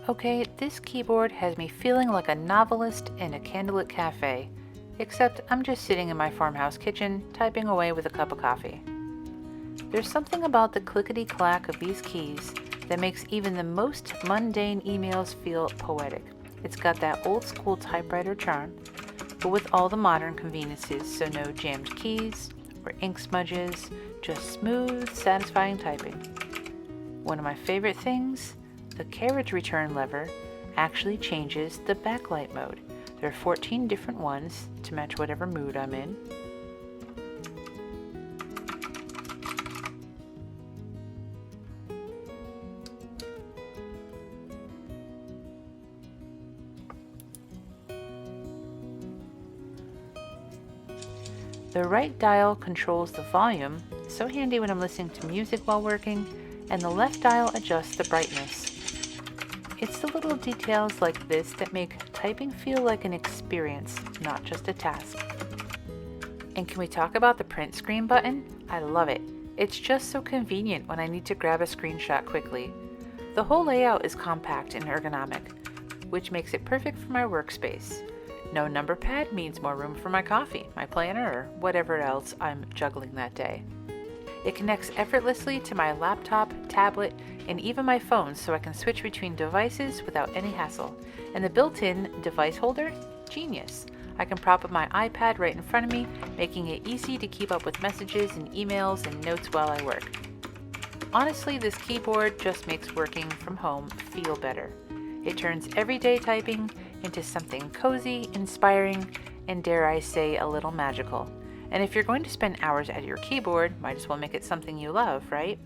Okay, this keyboard has me feeling like a novelist in a candlelit cafe, except I'm just sitting in my farmhouse kitchen, typing away with a cup of coffee. There's something about the clickety-clack of these keys that makes even the most mundane emails feel poetic. It's got that old school typewriter charm, but with all the modern conveniences, so no jammed keys or ink smudges, just smooth, satisfying typing. One of my favorite things, the carriage return lever actually changes the backlight mode. There are 14 different ones to match whatever mood I'm in. The right dial controls the volume, so handy when I'm listening to music while working, and the left dial adjusts the brightness. It's the little details like this that make typing feel like an experience, not just a task. And can we talk about the print screen button? I love it. It's just so convenient when I need to grab a screenshot quickly. The whole layout is compact and ergonomic, which makes it perfect for my workspace. No number pad means more room for my coffee, my planner, or whatever else I'm juggling that day. It connects effortlessly to my laptop, tablet, and even my phone, so I can switch between devices without any hassle. And the built-in device holder? Genius! I can prop up my iPad right in front of me, making it easy to keep up with messages and emails and notes while I work. Honestly, this keyboard just makes working from home feel better. It turns everyday typing into something cozy, inspiring, and dare I say, a little magical. And if you're going to spend hours at your keyboard, might as well make it something you love, right?